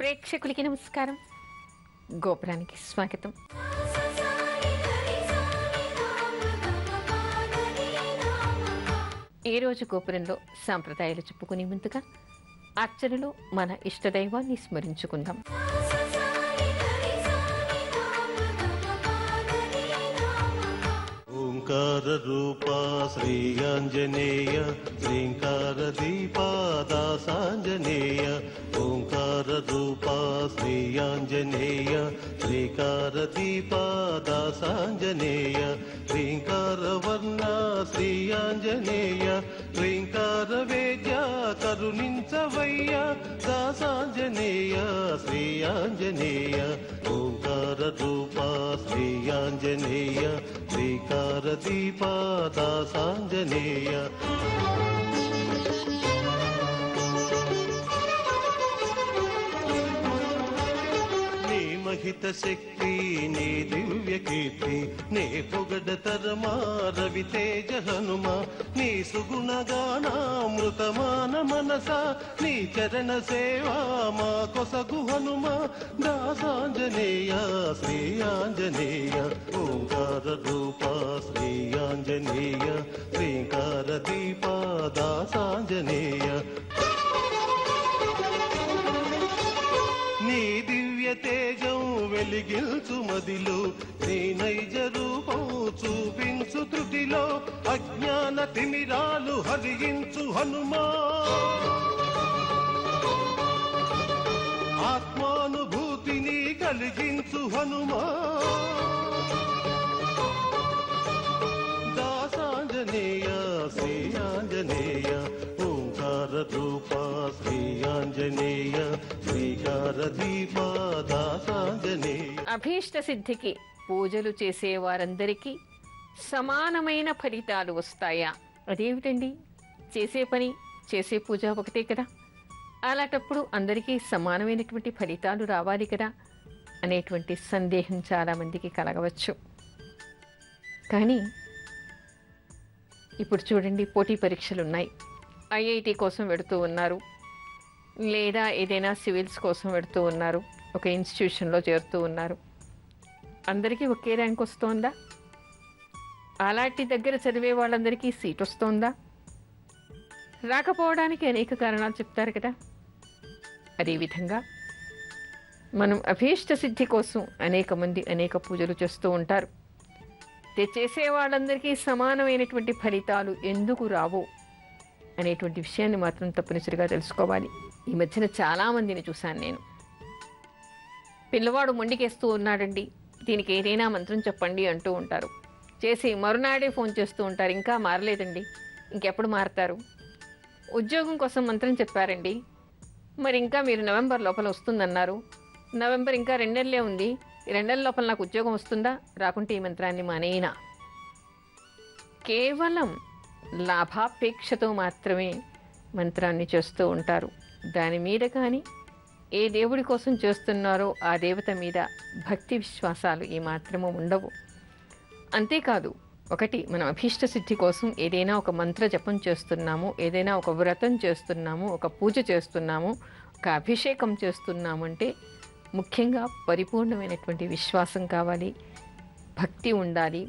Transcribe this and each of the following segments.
ప్రేక్షకులకి నమస్కారం. గోపురానికి స్వాగతం. ఈ రోజు గోపురంలో సాంప్రదాయాలు చెప్పుకునే ముందుగా అర్చనలో మన ఇష్టదైవాన్ని స్మరించుకుందాం. ఓంకార రూపా శ్రీ ఆంజనేయ శ్రీంకార దీపా దాసాంజనేయ. ఓంకార రూపా శ్రీ ఆంజనేయ శ్రీకార దీపా దాసాంజనేయ. శ్రీంకార వర్ణ శ్రీ ఆంజనేయ శ్రీంకార వేద్య కరుణించవయ్య దాసాంజనేయ శ్రీ ఆంజనేయ. ఓంకార రూపా శ్రీ ఆంజనేయ శ్రీకార దీపా దాసాంజనేయ. మహిత శక్తి నీ దివ్య కీర్తి నే పొగడ తరమా రవి తేజ హనుమ. నీ సుగుణగానామృతమాన మనస నీ చరణ సేవా మా కొసగు హనుమ దాసాంజనేయ శ్రీ ఆంజనేయ. ఓంకార రూపా శ్రీ ఆంజనేయ శ్రీకార దీపా దాసాంజనేయ. నీ దివ్య తేజం వెలిగిల్చు మదిలో నీ నైజ రూపం చూపించు త్రుటిలో అజ్ఞాన తిమిరాలు హరించు హనుమా. ఆత్మానుభూతిని కలిగించు హనుమా దాసాంజనేయ శ్రీ ఆంజనేయ. ఓంకార రూపా శ్రీ ఆంజనేయ శ్రీకార దీపా దాసాంజనేయ. అభీష్ట సిద్ధికి పూజలు చేసే వారందరికీ సమానమైన ఫలితాలు వస్తాయా? అదేమిటండి, చేసే పని చేసే పూజ ఒకటే కదా, అలాంటప్పుడు అందరికీ సమానమైనటువంటి ఫలితాలు రావాలి కదా అనేటువంటి సందేహం చాలామందికి కలగవచ్చు. కానీ ఇప్పుడు చూడండి, పోటీ పరీక్షలు ఉన్నాయి. ఐఐటి కోసం వెడుతూ ఉన్నారు, లేదా ఏదైనా సివిల్స్ కోసం వెడుతూ ఉన్నారు, ఒక ఇన్స్టిట్యూషన్లో చేరుతూ ఉన్నారు. అందరికీ ఒకే ర్యాంక్ వస్తోందా? అలాంటి దగ్గర చదివే వాళ్ళందరికీ సీట్ వస్తోందా? రాకపోవడానికి అనేక కారణాలు చెప్తారు కదా. అదేవిధంగా మనం అభీష్ట సిద్ధి కోసం అనేక మంది అనేక పూజలు చేస్తూ ఉంటారు. చేసే వాళ్ళందరికీ సమానమైనటువంటి ఫలితాలు ఎందుకు రావు అనేటువంటి విషయాన్ని మాత్రం తప్పనిసరిగా తెలుసుకోవాలి. ఈ మధ్యన చాలామందిని చూశాను నేను. పిల్లవాడు మొండికేస్తూ ఉన్నాడండి, దీనికి ఏదైనా మంత్రం చెప్పండి అంటూ ఉంటారు. చేసి మరునాడే ఫోన్ చేస్తూ ఉంటారు, ఇంకా మారలేదండి, ఇంకెప్పుడు మారతారు. ఉద్యోగం కోసం మంత్రం చెప్పారండి, మరి ఇంకా మీరు నవంబర్ లోపల వస్తుందన్నారు. నవంబర్ ఇంకా 2 నెలలే ఉంది, ఈ 2 నెలల లోపల నాకు ఉద్యోగం వస్తుందా? రాకుంటే ఈ మంత్రాన్ని మానేనా? కేవలం లాభాపేక్షతో మాత్రమే మంత్రాన్ని చేస్తూ ఉంటారు. దాని మీద కానీ ఏ దేవుడి కోసం చేస్తున్నారో ఆ దేవత మీద భక్తి విశ్వాసాలు ఏమాత్రమూ ఉండవు. అంతేకాదు, ఒకటి, మనం అభీష్ట సిద్ధి కోసం ఏదైనా ఒక మంత్ర జపం చేస్తున్నాము, ఏదైనా ఒక వ్రతం చేస్తున్నాము, ఒక పూజ చేస్తున్నాము, ఒక అభిషేకం చేస్తున్నాము అంటే ముఖ్యంగా పరిపూర్ణమైనటువంటి విశ్వాసం కావాలి, భక్తి ఉండాలి,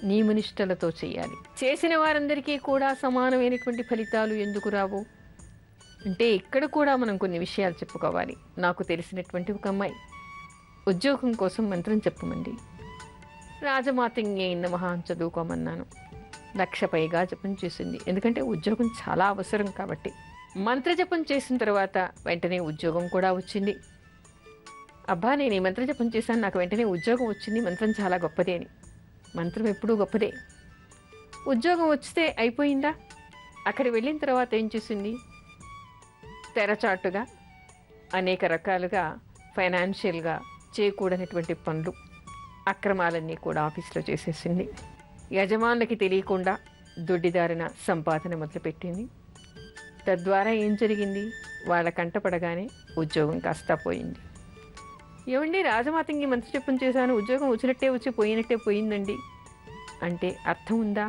నియమనిష్టలతో చేయాలి. చేసిన వారందరికీ కూడా సమానమైనటువంటి ఫలితాలు ఎందుకు రావు అంటే ఇక్కడ కూడా మనం కొన్ని విషయాలు చెప్పుకోవాలి. నాకు తెలిసినటువంటి ఒక అమ్మాయి ఉద్యోగం కోసం మంత్రం చెప్పమండి, రాజమాతంగే నమః అని చదువుకోమన్నాను. 1,00,000 పైగా జపం చేసింది. ఎందుకంటే ఉద్యోగం చాలా అవసరం కాబట్టి. మంత్ర జపం చేసిన తర్వాత వెంటనే ఉద్యోగం కూడా వచ్చింది. అబ్బా, నేను ఈ మంత్ర జపం చేశాను, నాకు వెంటనే ఉద్యోగం వచ్చింది, మంత్రం చాలా గొప్పదే అని. మంత్రం ఎప్పుడూ గొప్పదే. ఉద్యోగం వస్తే అయిపోయిందా? అక్కడ వెళ్ళిన తర్వాత ఏం చేసింది? తెరచాటుగా అనేక రకాలుగా ఫైనాన్షియల్గా చేయకూడనటువంటి పనులు, అక్రమాలన్నీ కూడా ఆఫీస్లో చేసేసింది. యజమానులకి తెలియకుండా దొడ్డిదారిన సంపాదన మొదలుపెట్టింది. తద్వారా ఏం జరిగింది? వాళ్ళ కంటపడగానే ఉద్యోగం కాస్తా పోయింది. ఏమండి, రాజమాతంగి మంత్రి జపం చేశాను, ఉద్యోగం వచ్చినట్టే వచ్చి పోయినట్టే పోయిందండి అంటే అర్థం ఉందా?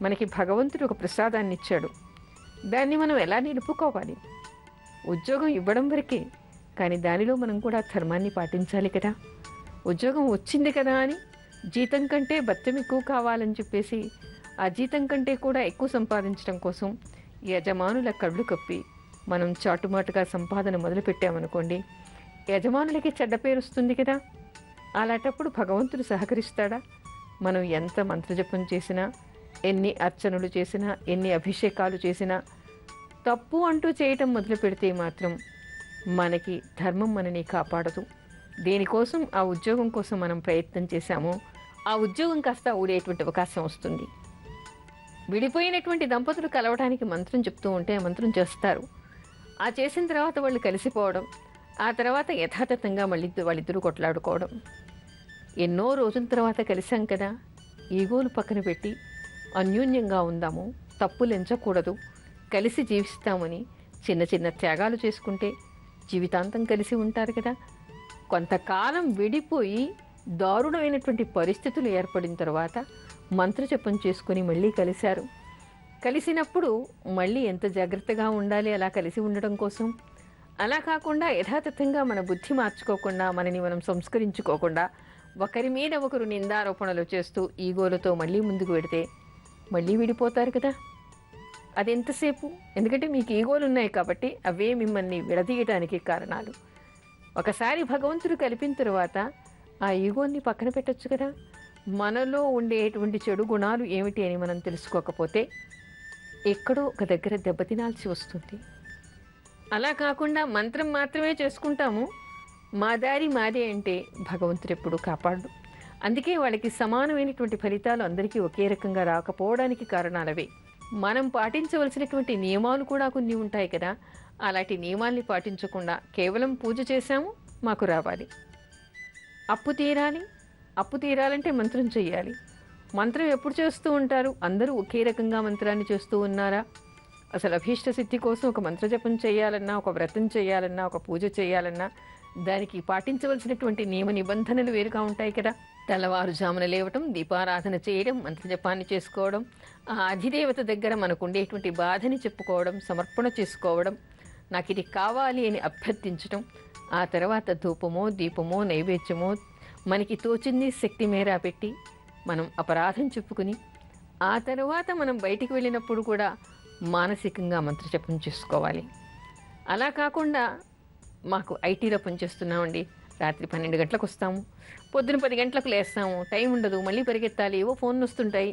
మనకి భగవంతుడు ఒక ప్రసాదాన్ని ఇచ్చాడు, దాన్ని మనం ఎలా నిలుపుకోవాలి? ఉద్యోగం ఇవ్వడం వరకే, కానీ దానిలో మనం కూడా ధర్మాన్ని పాటించాలి కదా. ఉద్యోగం వచ్చింది కదా అని జీతం కంటే బత్తం ఎక్కువ కావాలని చెప్పేసి ఆ జీతం కంటే కూడా ఎక్కువ సంపాదించడం కోసం యజమానుల కళ్ళు కప్పి మనం చాటుమాటుగా సంపాదన మొదలుపెట్టామనుకోండి, యజమానులకి చెడ్డ పేరు వస్తుంది కదా. అలాంటప్పుడు భగవంతుడు సహకరిస్తాడా? మనం ఎంత మంత్రజపం చేసినా, ఎన్ని అర్చనలు చేసినా, ఎన్ని అభిషేకాలు చేసినా తప్పు అంటూ చేయటం మొదలు పెడితే మాత్రం మనకి ధర్మం మనని కాపాడదు. దేనికోసం ఆ ఉద్యోగం కోసం మనం ప్రయత్నం చేశామో ఆ ఉద్యోగం కాస్త ఊడేటువంటి అవకాశం వస్తుంది. విడిపోయినటువంటి దంపతులు కలవడానికి మంత్రం చెప్తూ ఉంటే మంత్రం చేస్తారు. ఆ చేసిన తర్వాత వాళ్ళు కలిసిపోవడం, ఆ తర్వాత యథాతథంగా మళ్ళీ వాళ్ళిద్దరూ కొట్లాడుకోవడం. ఎన్నో రోజుల తర్వాత కలిసాం కదా, ఈగోలు పక్కన పెట్టి అన్యోన్యంగా ఉందాము, తప్పులు ఎంచకూడదు, కలిసి జీవిస్తామని చిన్న చిన్న త్యాగాలు చేసుకుంటే జీవితాంతం కలిసి ఉంటారు కదా. కొంతకాలం విడిపోయి దారుణమైనటువంటి పరిస్థితులు ఏర్పడిన తర్వాత మంత్రజపం చేసుకుని మళ్ళీ కలిశారు. కలిసినప్పుడు మళ్ళీ ఎంత జాగ్రత్తగా ఉండాలి అలా కలిసి ఉండడం కోసం. అలా కాకుండా యథాతథంగా మన బుద్ధి మార్చుకోకుండా, మనని మనం సంస్కరించుకోకుండా ఒకరి మీద ఒకరు నిందారోపణలు చేస్తూ ఈగోలతో మళ్ళీ ముందుకు పెడితే మళ్ళీ విడిపోతారు కదా. అది ఎంతసేపు? ఎందుకంటే మీకు ఈగోలు ఉన్నాయి కాబట్టి అవే మిమ్మల్ని విడదీయడానికి కారణాలు. ఒకసారి భగవంతుడు కలిపిన తర్వాత ఆ ఈగోని పక్కన పెట్టచ్చు కదా. మనలో ఉండేటువంటి చెడు గుణాలు ఏమిటి అని మనం తెలుసుకోకపోతే ఎక్కడో ఒక దగ్గర దెబ్బతినాల్సి వస్తుంది. అలా కాకుండా మంత్రం మాత్రమే చేసుకుంటాము, మా దారి మాదే అంటే భగవంతుడు ఎప్పుడు కాపాడు. అందుకే వాళ్ళకి సమానమైనటువంటి ఫలితాలు అందరికీ ఒకే రకంగా రాకపోవడానికి కారణాలవే. మనం పాటించవలసినటువంటి నియమాలు కూడా కొన్ని ఉంటాయి కదా. అలాంటి నియమాల్ని పాటించకుండా కేవలం పూజ చేశాము మాకు రావాలి, అప్పు తీరాలి, అప్పు తీరాలంటే మంత్రం చెయ్యాలి. మంత్రం ఎప్పుడు చేస్తూ ఉంటారు? అందరూ ఒకే రకంగా మంత్రాన్ని చేస్తూ ఉన్నారా? అసలు అభీష్ట సిద్ధి కోసం ఒక మంత్రజపం చేయాలన్నా, ఒక వ్రతం చేయాలన్నా, ఒక పూజ చేయాలన్నా దానికి పాటించవలసినటువంటి నియమ నిబంధనలు వేరుగా ఉంటాయి కదా. తెల్లవారుజామున లేవటం, దీపారాధన చేయడం, మంత్రజపాన్ని చేసుకోవడం, ఆ అధిదేవత దగ్గర మనకు ఉండేటువంటి బాధని చెప్పుకోవడం, సమర్పణ చేసుకోవడం, నాకు ఇది కావాలి అని అభ్యర్థించడం, ఆ తర్వాత ధూపమో దీపమో నైవేద్యమో మనకి తోచింది శక్తి మేర పెట్టి మనం అపరాధం చెప్పుకుని ఆ తర్వాత మనం బయటికి వెళ్ళినప్పుడు కూడా మానసికంగా మంత్రజపం చేసుకోవాలి. అలా కాకుండా మాకు ఐటీలో పనిచేస్తున్నామండి, రాత్రి 12 గంటలకు వస్తాము, పొద్దున 10 గంటలకు లేస్తాము, టైం ఉండదు, మళ్ళీ పరిగెత్తాలి, ఏవో ఫోన్లు వస్తుంటాయి,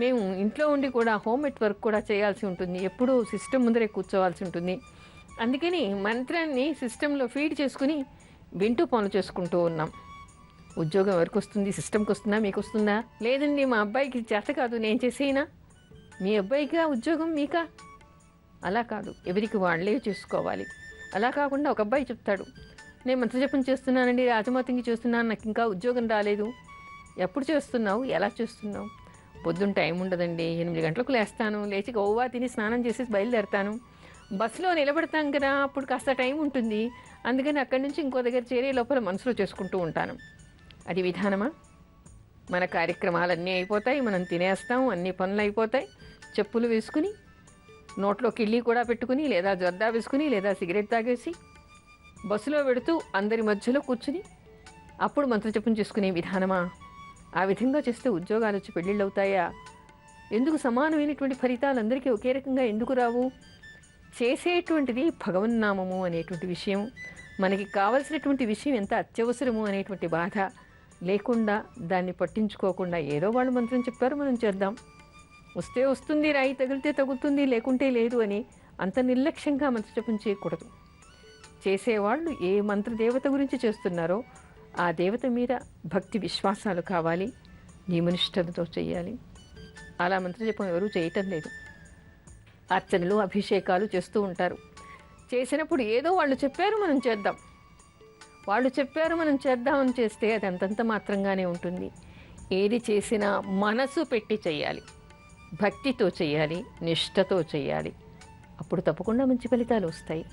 మేము ఇంట్లో ఉండి కూడా హోమ్ వర్క్ కూడా చేయాల్సి ఉంటుంది, ఎప్పుడూ సిస్టమ్ ముందరే కూర్చోవాల్సి ఉంటుంది. అందుకని మంత్రాన్ని సిస్టంలో ఫీడ్ చేసుకుని వింటూ పనులు చేసుకుంటూ ఉన్నాం. ఉద్యోగం ఎవరికి వస్తుంది? సిస్టమ్కి వస్తుందా? మీకు వస్తుందా? లేదండి మా అబ్బాయికి చేత కాదు, నేను చేసేనా? మీ అబ్బాయిగా ఉద్యోగం మీకా? అలా కాదు, ఎవరికి వాళ్ళే చేసుకోవాలి. అలా కాకుండా ఒక అబ్బాయి చెప్తాడు, నేను మంత్రజపం చేస్తున్నానండి, రాజమాతంగి చేస్తున్నాను, నాకు ఇంకా ఉద్యోగం రాలేదు. ఎప్పుడు చేస్తున్నావు? ఎలా చేస్తున్నావు? పొద్దున్న టైం ఉండదండి, 8 గంటలకు లేస్తాను, లేచి గోవా తిని స్నానం చేసి బయలుదేరుతాను, బస్సులో నిలబడతాం కదా, అప్పుడు కాస్త టైం ఉంటుంది, అందుకని అక్కడి నుంచి ఇంకో దగ్గర చేరే లోపల మనసులో చేసుకుంటూ ఉంటాను. అది విధానమా? మన కార్యక్రమాలన్నీ అయిపోతాయి, మనం తినేస్తాం, అన్ని పనులు అయిపోతాయి, చెప్పులు వేసుకుని నోట్లో కిళ్ళి కూడా పెట్టుకుని లేదా జర్దా వేసుకుని లేదా సిగరెట్ తాగేసి బస్సులో పెడుతూ అందరి మధ్యలో కూర్చుని అప్పుడు మంత్రజపం చేసుకునే విధానమా? ఆ విధంగా చేస్తే ఉద్యోగాలు వచ్చి పెళ్ళిళ్ళు అవుతాయా? ఎందుకు సమానమైనటువంటి ఫలితాలు అందరికీ ఒకే రకంగా ఎందుకు రావు? చేసేటువంటిది భగవన్నామము అనేటువంటి విషయం, మనకి కావలసినటువంటి విషయం ఎంత అత్యవసరము అనేటువంటి బాధ లేకుండా, దాన్ని పట్టించుకోకుండా ఏదో వాళ్ళు మంత్రం చెప్పారు మనం చేద్దాం, వస్తే వస్తుంది, రాయి తగిలితే తగులుతుంది, లేకుంటే లేదు అని అంత నిర్లక్ష్యంగా మంత్రజపం చేయకూడదు. చేసేవాళ్ళు ఏ మంత్రదేవత గురించి చేస్తున్నారో ఆ దేవత మీద భక్తి విశ్వాసాలు కావాలి, నియమనిష్టలతో చేయాలి. అలా మంత్రజపం ఎవరూ చేయటం లేదు. అర్చనలు అభిషేకాలు చేస్తూ ఉంటారు. చేసినప్పుడు ఏదో వాళ్ళు చెప్పారు మనం చేద్దాం, వాళ్ళు చెప్పారు మనం చేద్దామని చేస్తే అది అంతంత మాత్రంగానే ఉంటుంది. ఏది చేసినా మనసు పెట్టి చేయాలి, భక్తితో చేయాలి, నిష్ఠతో చేయాలి, అప్పుడు తప్పకుండా మంచి ఫలితాలు వస్తాయి.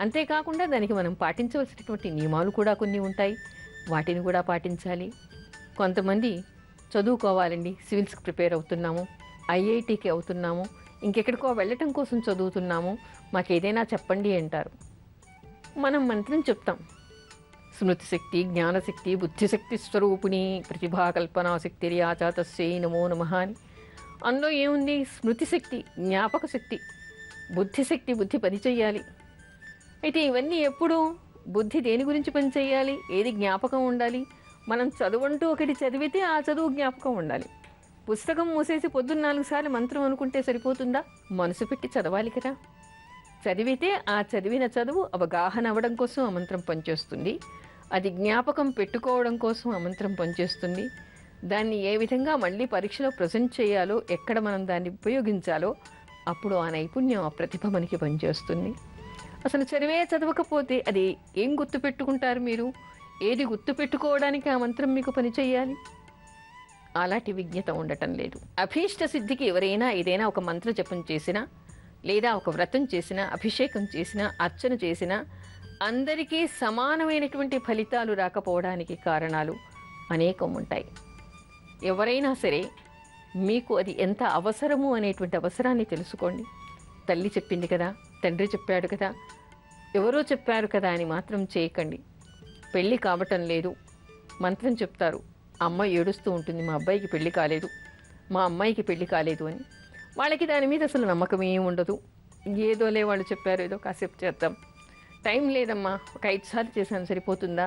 అంతేకాకుండా దానికి మనం పాటించవలసినటువంటి నియమాలు కూడా కొన్ని ఉంటాయి, వాటిని కూడా పాటించాలి. కొంతమంది చదువుకోవాలండి, సివిల్స్కి ప్రిపేర్ అవుతున్నాము, ఐఐటికి అవుతున్నాము, ఇంకెక్కడికో వెళ్ళటం కోసం చదువుతున్నాము, మాకు ఏదైనా చెప్పండి అంటారు. మనం మంత్రం చెప్తాం. స్మృతిశక్తి, జ్ఞానశక్తి, బుద్ధిశక్తి స్వరూపిణి ప్రతిభా కల్పనా శక్తిర్యాచ తస్యై నమో నమః అని. అందులో ఏముంది? స్మృతిశక్తి, జ్ఞాపక శక్తి, బుద్ధిశక్తి, బుద్ధి పనిచేయాలి. అయితే ఇవన్నీ ఎప్పుడు? బుద్ధి దేని గురించి పనిచేయాలి? ఏది జ్ఞాపకం ఉండాలి? మనం చదువంటూ ఒకటి చదివితే ఆ చదువు జ్ఞాపకం ఉండాలి. పుస్తకం మూసేసి పొద్దున్న 4 సార్లు మంత్రం అనుకుంటే సరిపోతుందా? మనసు పెట్టి చదవాలి కదా. చదివితే ఆ చదివిన చదువు అవగాహన అవ్వడం కోసం ఆ మంత్రం పనిచేస్తుంది. అది జ్ఞాపకం పెట్టుకోవడం కోసం ఆ మంత్రం పనిచేస్తుంది. దాన్ని ఏ విధంగా మళ్ళీ పరీక్షలో ప్రజెంట్ చేయాలో, ఎక్కడ మనం దాన్ని ఉపయోగించాలో అప్పుడు ఆ నైపుణ్యం, ఆ ప్రతిభ మనకి పనిచేస్తుంది. అసలు చదవకపోతే అది ఏం గుర్తుపెట్టుకుంటారు మీరు? ఏది గుర్తుపెట్టుకోవడానికి ఆ మంత్రం మీకు పనిచేయాలి? అలాంటి విజ్ఞత ఉండటం లేదు. అభీష్ట సిద్ధికి ఎవరైనా ఏదైనా ఒక మంత్ర జపం చేసినా, లేదా ఒక వ్రతం చేసినా, అభిషేకం చేసినా, అర్చన చేసినా అందరికీ సమానమైనటువంటి ఫలితాలు రాకపోవడానికి కారణాలు అనేకం ఉంటాయి. ఎవరైనా సరే మీకు అది ఎంత అవసరము అనేటువంటి అవసరాన్ని తెలుసుకోండి. తల్లి చెప్పింది కదా, తండ్రి చెప్పాడు కదా, ఎవరో చెప్పారు కదా అని మాత్రం చేయకండి. పెళ్ళి కావటం లేదు, మంత్రం చెప్తారు, అమ్మ ఏడుస్తూ ఉంటుంది, మా అబ్బాయికి పెళ్ళి కాలేదు, మా అమ్మాయికి పెళ్ళి కాలేదు అని. వాళ్ళకి దాని మీద అసలు నమ్మకం ఏమి ఉండదు. ఏదోలే వాళ్ళు చెప్పారు, ఏదో కాసేపు చేద్దాం, టైం లేదమ్మా, ఒక 5 సార్లు చేశాను సరిపోతుందా?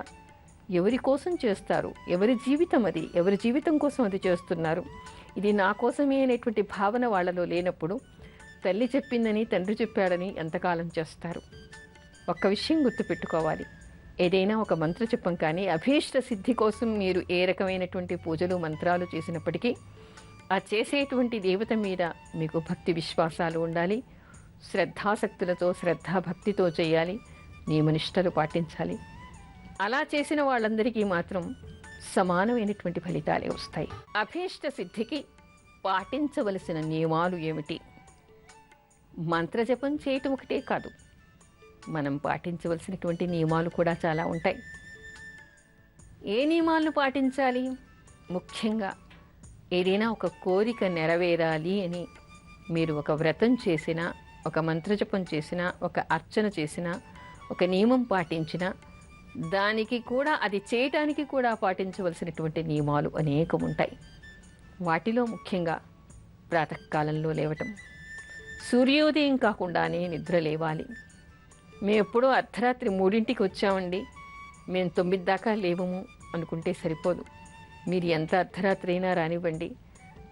ఎవరి కోసం చేస్తారు? ఎవరి జీవితం అది, ఎవరి జీవితం కోసం అది చేస్తున్నారు. ఇది నా కోసమే అనేటువంటి భావన వాళ్ళలో లేనప్పుడు తల్లి చెప్పిందని, తండ్రి చెప్పాడని ఎంతకాలం చేస్తారు? ఒక్క విషయం గుర్తుపెట్టుకోవాలి, ఏదైనా ఒక మంత్ర జపం కానీ, అభీష్ట సిద్ధి కోసం మీరు ఏ రకమైనటువంటి పూజలు మంత్రాలు చేసినప్పటికీ ఆ చేసేటువంటి దేవత మీద మీకు భక్తి విశ్వాసాలు ఉండాలి. శ్రద్ధాశక్తులతో, శ్రద్ధాభక్తితో చేయాలి, నియమనిష్టలు పాటించాలి. అలా చేసిన వాళ్ళందరికీ మాత్రం సమానమైనటువంటి ఫలితాలే వస్తాయి. అభీష్ట సిద్ధికి పాటించవలసిన నియమాలు ఏమిటి? మంత్రజపం చేయటం ఒకటే కాదు, మనం పాటించవలసినటువంటి నియమాలు కూడా చాలా ఉంటాయి. ఏ నియమాలను పాటించాలి? ముఖ్యంగా ఏదైనా ఒక కోరిక నెరవేరాలి అని మీరు ఒక వ్రతం చేసినా, ఒక మంత్రజపం చేసినా, ఒక అర్చన చేసినా, ఒక నియమం పాటించినా, దానికి కూడా, అది చేయటానికి కూడా పాటించవలసినటువంటి నియమాలు అనేకం ఉంటాయి. వాటిలో ముఖ్యంగా ప్రాతకాలంలో లేవటం, సూర్యోదయం కాకుండానే నిద్ర లేవాలి. మేము ఎప్పుడో అర్ధరాత్రి 3ంటికి వచ్చామండి, మేము 9 దాకా లేవము అనుకుంటే సరిపోదు. మీరు ఎంత అర్ధరాత్రి అయినా రానివ్వండి,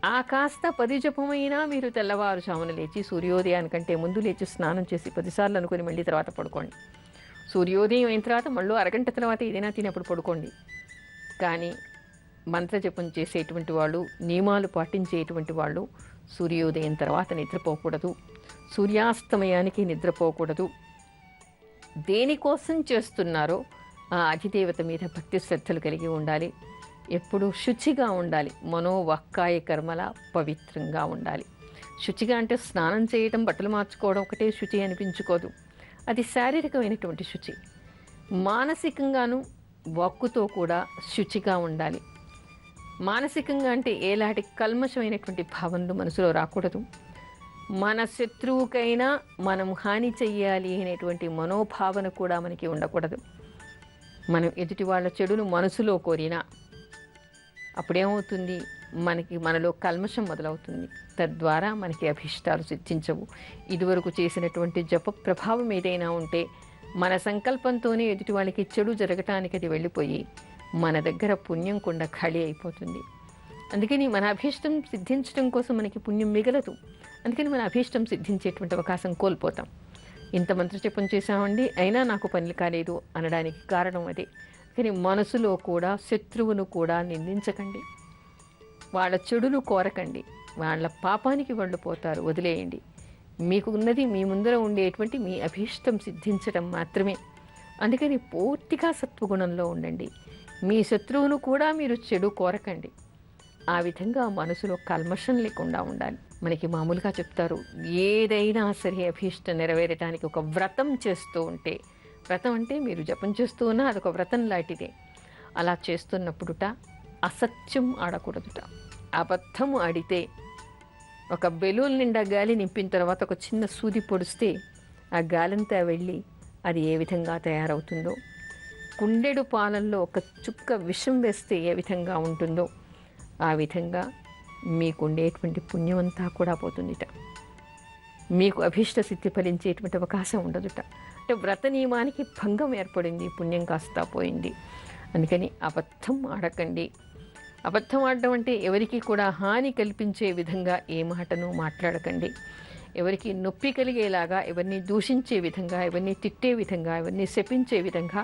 ఆ కాస్త 10 జపమైనా మీరు తెల్లవారుజామున లేచి, సూర్యోదయానికంటే ముందు లేచి స్నానం చేసి 10 సార్లు అనుకుని మళ్ళీ తర్వాత పడుకోండి. సూర్యోదయం అయిన తర్వాత మళ్ళీ అరగంట తర్వాత ఏదైనా తినప్పుడు పడుకోండి. కానీ మంత్రజపం చేసేటువంటి వాళ్ళు, నియమాలు పాటించేటువంటి వాళ్ళు సూర్యోదయం తర్వాత నిద్రపోకూడదు, సూర్యాస్తమయానికి నిద్రపోకూడదు. దేనికోసం చేస్తున్నారో ఆ అధిదేవత మీద భక్తి శ్రద్ధలు కలిగి ఉండాలి. ఎప్పుడూ శుచిగా ఉండాలి, మనోవాక్కాయ కర్మల పవిత్రంగా ఉండాలి. శుచిగా అంటే స్నానం చేయటం, బట్టలు మార్చుకోవడం ఒకటే శుచి అనిపించుకోదు, అది శారీరకమైనటువంటి శుచి. మానసికంగాను వాక్కుతో కూడా శుచిగా ఉండాలి. మానసికంగా అంటే ఏలాంటి కల్మషమైనటువంటి భావనలు మనసులో రాకూడదు. మన శత్రువుకైనా మనం హాని చెయ్యాలి అనేటువంటి మనోభావన కూడా మనకి ఉండకూడదు. మనం ఎదుటి వాళ్ళ చెడును మనసులో కోరినా అప్పుడేమవుతుంది? మనలో కల్మషం మొదలవుతుంది. తద్వారా మనకి అభీష్టాలు సిద్ధించవు. ఇదివరకు చేసినటువంటి జప ప్రభావం ఏదైనా ఉంటే మన సంకల్పంతోనే ఎదుటి వాళ్ళకి చెడు జరగటానికి అది వెళ్ళిపోయి మన దగ్గర పుణ్యం కూడా ఖాళీ అయిపోతుంది. అందుకని మన అభీష్టం సిద్ధించడం కోసం మనకి పుణ్యం మిగలదు. అందుకని మన అభీష్టం సిద్ధించేటువంటి అవకాశం కోల్పోతాం. ఇంత మంత్రజపం చేశామండి, అయినా నాకు పనులు కాలేదు అనడానికి కారణం అదే. కానీ మనసులో కూడా శత్రువును కూడా నిందించకండి, వాళ్ళ చెడులు కోరకండి, వాళ్ళ పాపానికి వాళ్ళు పోతారు, వదిలేయండి. మీకు ఉన్నది మీ ముందర ఉండేటువంటి మీ అభీష్టం సిద్ధించడం మాత్రమే. అందుకని పూర్తిగా సత్వగుణంలో ఉండండి. మీ శత్రువును కూడా మీరు చెడు కోరకండి. ఆ విధంగా మనసులో కల్మషం లేకుండా ఉండాలి. మనకి మామూలుగా చెప్తారు, ఏదైనా సరే అభీష్టం నెరవేరటానికి ఒక వ్రతం చేస్తూ ఉంటే, వ్రతం అంటే మీరు జపం చేస్తూ ఉన్నా అదొక వ్రతం లాంటిదే. అలా చేస్తున్నప్పుడుట అసత్యం ఆడకూడదుట. అబద్ధము ఆడితే, ఒక బెలూన్ నిండా గాలి నింపిన తర్వాత ఒక చిన్న సూది పొడిస్తే ఆ గాలంతా వెళ్ళి అది ఏ విధంగా తయారవుతుందో, కుండెడు పాలల్లో ఒక చుక్క విషం వేస్తే ఏ విధంగా ఉంటుందో ఆ విధంగా మీకు ఉండేటువంటి పుణ్యమంతా కూడా పోతుందిట. మీకు అభీష్ట సిద్ధి ఫలించేటువంటి అవకాశం ఉండదుట. అంటే వ్రత నియమానికి భంగం ఏర్పడింది, పుణ్యం కాస్తా పోయింది. అందుకని అబద్ధం ఆడకండి. అబద్ధం ఆడడం అంటే ఎవరికి కూడా హాని కల్పించే విధంగా ఏ మాటను మాట్లాడకండి. ఎవరికి నొప్పి కలిగేలాగా, ఎవరిని దూషించే విధంగా, ఎవరిని తిట్టే విధంగా, ఎవరిని శపించే విధంగా,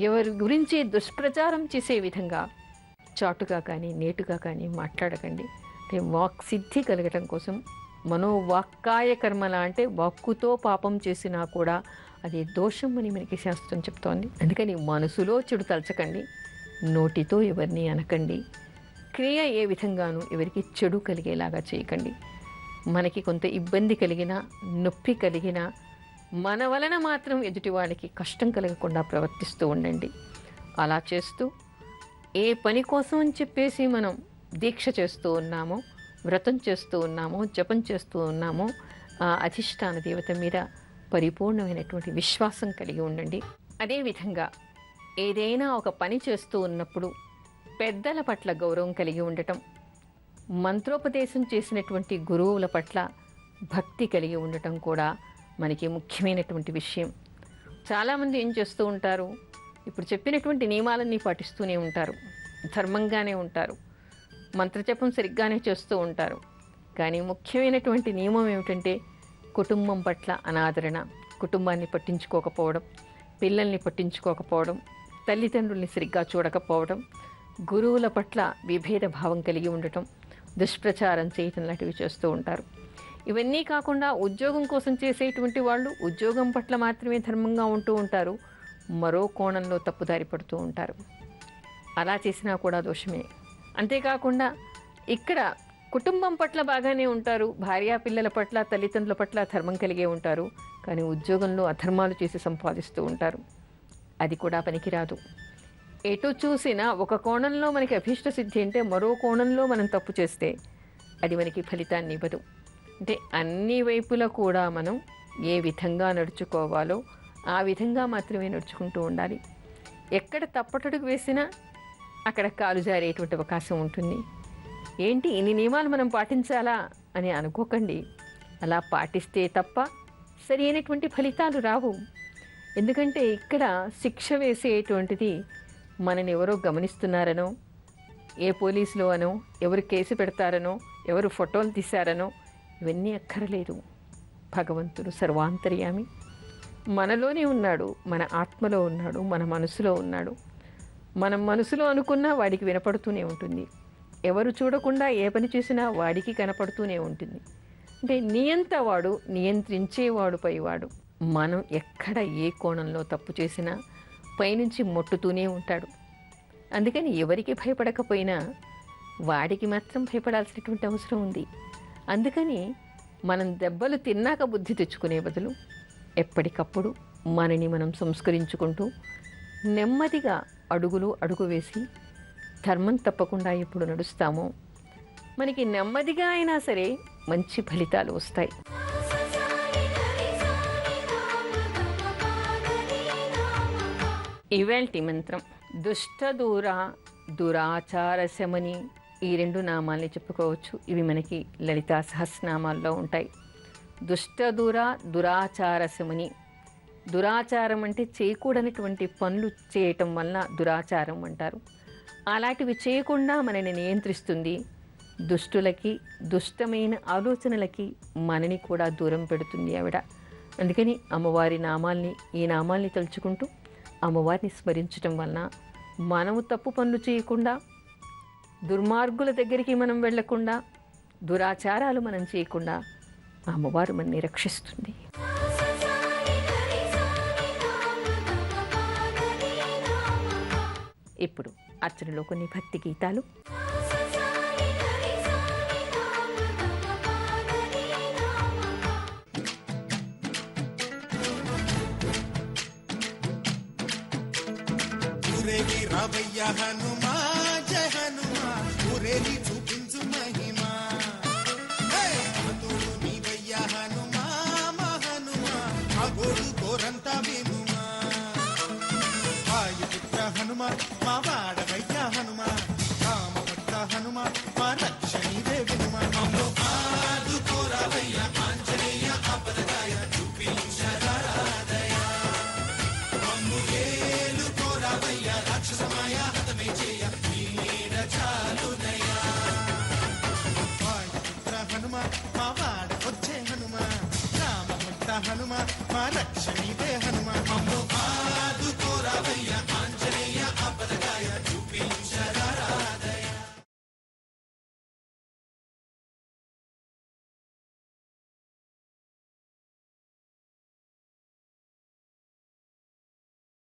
ఎవరి గురించి దుష్ప్రచారం చేసే విధంగా చాటుగా కానీ నేటుగా కానీ మాట్లాడకండి. అంటే వాక్ సిద్ధి కలగటం కోసం మనోవాక్కాయ కర్మల అంటే వాక్కుతో పాపం చేసినా కూడా అది దోషం అని మనకి శాస్త్రం చెప్తోంది. అందుకని మనసులో చెడు తలచకండి, నోటితో ఎవరిని అనకండి, క్రియ ఏ విధంగానూ ఎవరికి చెడు కలిగేలాగా చేయకండి. మనకి కొంత ఇబ్బంది కలిగినా, నొప్పి కలిగినా మన వలన మాత్రం ఎదుటి వాళ్ళకి కష్టం కలగకుండా ప్రవర్తిస్తూ ఉండండి. అలా చేస్తూ ఏ పని కోసం అని చెప్పేసి మనం దీక్ష చేస్తూ ఉన్నామో, వ్రతం చేస్తూ ఉన్నామో, జపం చేస్తూ ఉన్నామో ఆ అధిష్టాన దేవత మీద పరిపూర్ణమైనటువంటి విశ్వాసం కలిగి ఉండండి. అదేవిధంగా ఏదైనా ఒక పని చేస్తూ ఉన్నప్పుడు పెద్దల పట్ల గౌరవం కలిగి ఉండటం, మంత్రోపదేశం చేసినటువంటి గురువుల పట్ల భక్తి కలిగి ఉండటం కూడా మనకి ముఖ్యమైనటువంటి విషయం. చాలామంది ఏం చేస్తూ ఉంటారు, ఇప్పుడు చెప్పినటువంటి నియమాలన్నీ పాటిస్తూనే ఉంటారు, ధర్మంగానే ఉంటారు, మంత్రజపం సరిగ్గానే చేస్తూ ఉంటారు. కానీ ముఖ్యమైనటువంటి నియమం ఏమిటంటే కుటుంబం పట్ల అనాదరణ, కుటుంబాన్ని పట్టించుకోకపోవడం, పిల్లల్ని పట్టించుకోకపోవడం, తల్లిదండ్రుల్ని సరిగ్గా చూడకపోవడం, గురువుల పట్ల విభేద భావం కలిగి ఉండటం, దుష్ప్రచారం చేయటం లాంటివి చేస్తూ ఉంటారు. ఇవన్నీ కాకుండా ఉద్యోగం కోసం చేసేటువంటి వాళ్ళు ఉద్యోగం పట్ల మాత్రమే ధర్మంగా ఉంటూ ఉంటారు, మరో కోణంలో తప్పుదారి పడుతూ ఉంటారు. అలా చేసినా కూడా దోషమే. అంతేకాకుండా ఇక్కడ కుటుంబం పట్ల బాగానే ఉంటారు, భార్యా పిల్లల పట్ల, తల్లిదండ్రుల పట్ల ధర్మం కలిగే ఉంటారు, కానీ ఉద్యోగంలో అధర్మాలు చేసి సంపాదిస్తూ ఉంటారు. అది కూడా పనికిరాదు. ఎటు చూసినా ఒక కోణంలో మనకి అభీష్ట సిద్ధి అంటే మరో కోణంలో మనం తప్పు చేస్తే అది మనకి ఫలితాన్ని ఇవ్వదు. అంటే అన్ని వైపులా కూడా మనం ఏ విధంగా నడుచుకోవాలో ఆ విధంగా మాత్రమే నడుచుకుంటూ ఉండాలి. ఎక్కడ తప్పటడుగు వేసినా అక్కడ కాలు జారేటువంటి అవకాశం ఉంటుంది. ఏంటి ఇన్ని నియమాలు మనం పాటించాలా అని అనుకోకండి. అలా పాటిస్తే తప్ప సరి అయినటువంటి ఫలితాలు రావు. ఎందుకంటే ఇక్కడ శిక్ష వేసేటువంటిది మనని ఎవరో గమనిస్తున్నారనో, ఏ పోలీసులో అనో, ఎవరు కేసు పెడతారనో, ఎవరు ఫోటోలు తీశారనో ఇవన్నీ అక్కర్లేదు. భగవంతుడు సర్వాంతర్యామి మనలోనే ఉన్నాడు, మన ఆత్మలో ఉన్నాడు, మన మనసులో ఉన్నాడు. మనం మనసులో అనుకున్నా వాడికి వినపడుతూనే ఉంటుంది. ఎవరు చూడకుండా ఏ పని చేసినా వాడికి కనపడుతూనే ఉంటుంది. అంటే నియంత వాడు, నియంత్రించేవాడు పైవాడు. మనం ఎక్కడ ఏ కోణంలో తప్పు చేసినా పైనుంచి మొట్టుతూనే ఉంటాడు. అందుకని ఎవరికి భయపడకపోయినా వాడికి మాత్రం భయపడాల్సినటువంటి అవసరం ఉంది. అందుకని మనం దెబ్బలు తిన్నాక బుద్ధి తెచ్చుకునే బదులు ఎప్పటికప్పుడు మనని మనం సంస్కరించుకుంటూ నెమ్మదిగా అడుగు వేసి ధర్మం తప్పకుండా ఎప్పుడు నడుస్తామో మనకి నెమ్మదిగా అయినా సరే మంచి ఫలితాలు వస్తాయి. ఇవాల్టి మంత్రం దుష్ట దూర దురాచార శమని. ఈ రెండు నామాల్ని చెప్పుకోవచ్చు. ఇవి మనకి లలితా సహస్రనామాల్లో ఉంటాయి. దుష్ట దూర దురాచార శమని. దురాచారం అంటే చేయకూడనటువంటి పనులు చేయటం వలన దురాచారం అంటారు. అలాంటివి చేయకుండా మనని నియంత్రిస్తుంది. దుష్టులకి, దుష్టమైన ఆలోచనలకి మనని కూడా దూరం పెడుతుంది ఆవిడ. అందుకని అమ్మవారి నామాల్ని, ఈ నామాల్ని తలుచుకుంటూ అమ్మవారిని స్మరించటం వలన మనము తప్పు పనులు చేయకుండా, దుర్మార్గుల దగ్గరికి మనం వెళ్లకుండా, దురాచారాలు మనం చేయకుండా అమ్మవారు మనని రక్షిస్తుంది. ఇప్పుడు అర్చనలో కొన్ని భక్తి గీతాలు. రావయ్య హనుమా, జయ హనుమా, ఊరేగి చూపించు మహిమా. తోడు నీవయ్య హనుమా, మా హనుమా, ఆ గోడు కోరంతా వినుమా. హనుమ